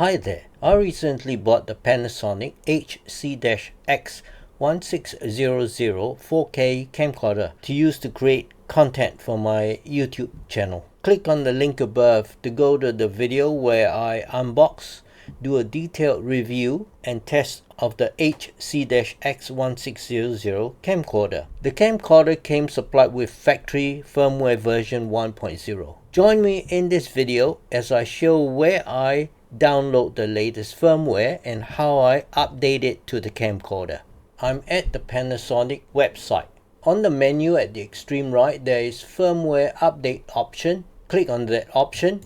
Hi there, I recently bought the Panasonic HC-X1600 4K camcorder to use to create content for my YouTube channel. Click on the link above to go to the video where I unbox, do a detailed review and test of the HC-X1600 camcorder. The camcorder came supplied with factory firmware version 1.0. Join me in this video as I show where I download the latest firmware and how I update it to the camcorder. I'm at the Panasonic website. On the menu at the extreme right, there is firmware update option. Click on that option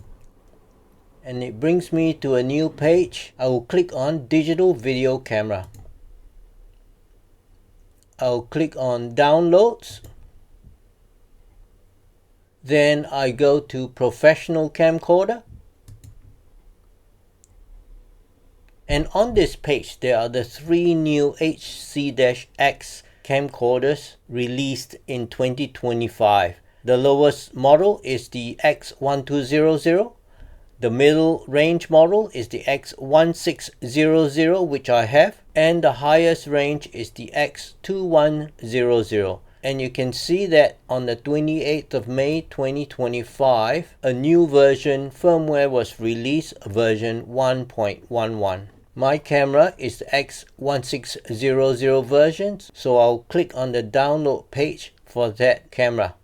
and it brings me to a new page. I will click on digital video camera. I'll click on downloads. Then I go to professional camcorder. And on this page, there are the three new HC-X camcorders released in 2025. The lowest model is the X1200. The middle range model is the X1600, which I have. And the highest range is the X2100. And you can see that on the 28th of May 2025, a new version firmware was released, version 1.11. My camera is the X1600 version, so I'll click on the download page for that camera.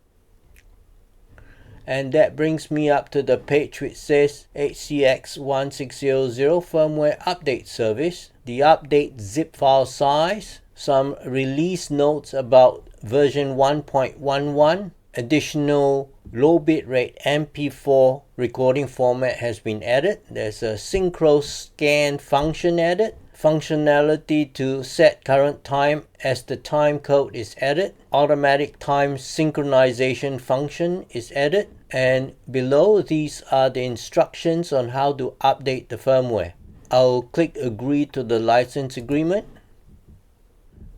And that brings me up to the page which says HC-X1600 firmware update service, the update zip file size, some release notes about version 1.11, additional low bitrate MP4 recording format has been added. There's a synchro scan function added, functionality to set current time as the time code is added, automatic time synchronization function is added, and below these are the instructions on how to update the firmware. I'll click agree to the license agreement,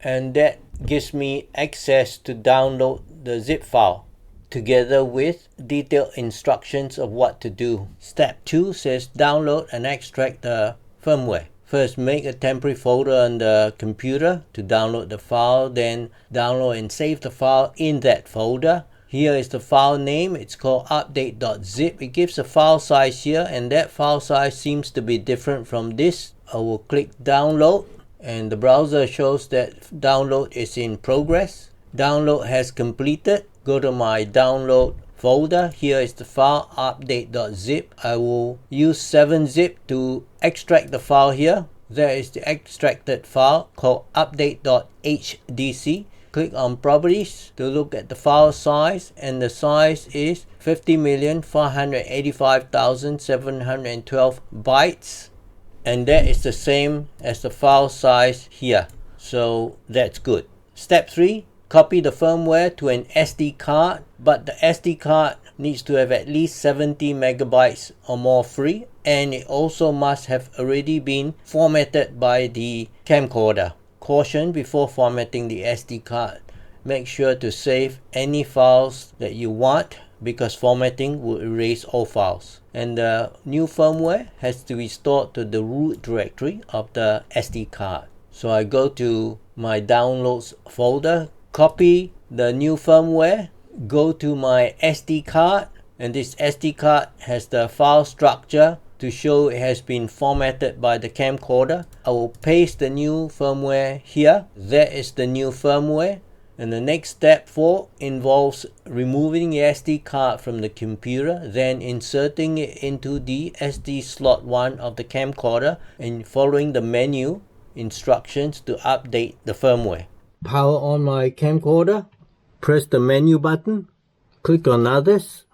and that gives me access to download the zip file together with detailed instructions of what to do. Step 2 says download and extract the firmware. First, make a temporary folder on the computer to download the file, then download and save the file in that folder. Here is the file name, it's called update.zip. It gives a file size here, and that file size seems to be different from this. I will click download and the browser shows that download is in progress. Download has completed. Go to my download folder. Here is the file update.zip. I will use 7-zip to extract the file here. There is the extracted file called update.hdc. Click on properties to look at the file size, and the size is 50,485,712 bytes, and that is the same as the file size here, so that's good. Step 3, copy the firmware to an SD card, but the SD card needs to have at least 70 megabytes or more free, and it also must have already been formatted by the camcorder. Caution before formatting the SD card. Make sure to save any files that you want, because formatting will erase all files. And the new firmware has to be stored to the root directory of the SD card. So I go to my downloads folder, copy the new firmware, go to my SD card, and this SD card has the file structure to show it has been formatted by the camcorder. I will paste the new firmware here. That is the new firmware. And the next step 4 involves removing the SD card from the computer, then inserting it into the SD slot 1 of the camcorder and following the menu instructions to update the firmware. Power on my camcorder. Press the menu button. Click on others.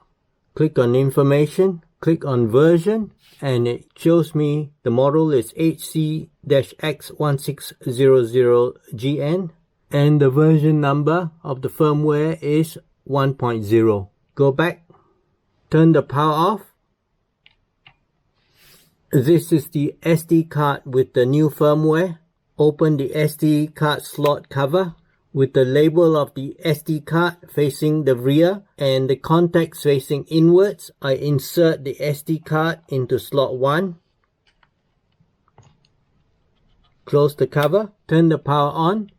Click on information. Click on version, and it shows me the model is HC-X1600GN, and the version number of the firmware is 1.0. Go back, turn the power off. This is the SD card with the new firmware. Open the SD card slot cover. with the label of the SD card facing the rear and the contacts facing inwards. I insert the SD card into slot 1. Close the cover, turn the power on.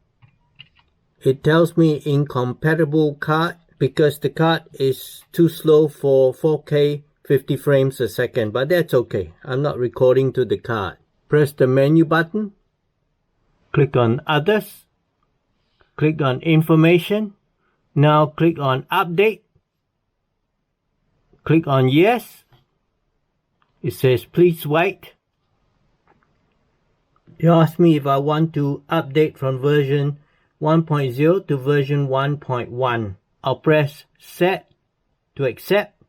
It tells me incompatible card because the card is too slow for 4K 50 frames a second, but that's okay. I'm not recording to the card. Press the menu button. Click on Others. Click on Information. Now click on Update. Click on Yes. It says please wait. It asks me if I want to update from version 1.0 to version 1.1. I'll press Set to accept.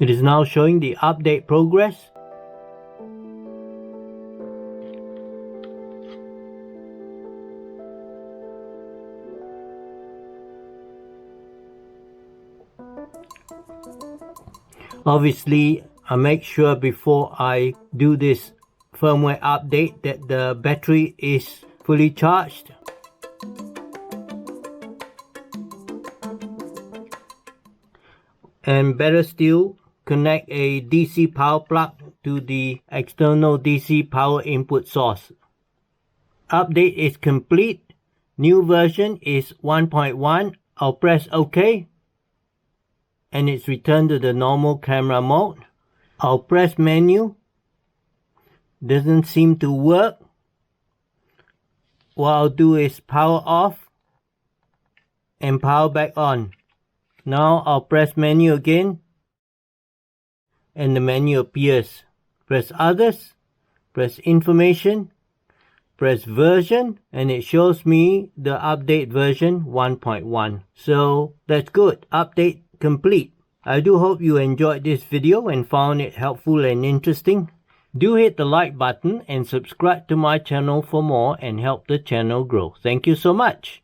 It is now showing the update progress. Obviously, I make sure before I do this firmware update that the battery is fully charged. And better still, connect a DC power plug to the external DC power input source. Update is complete. New version is 1.1. I'll press OK. And it's returned to the normal camera mode. I'll press menu. Doesn't seem to work. What I'll do is power off and power back on. Now I'll press menu again and the menu appears. Press Others, press Information, press Version, and it shows me the update version 1.1. So that's good. Update complete. I do hope you enjoyed this video and found it helpful and interesting. Do hit the like button and subscribe to my channel for more and help the channel grow. Thank you so much.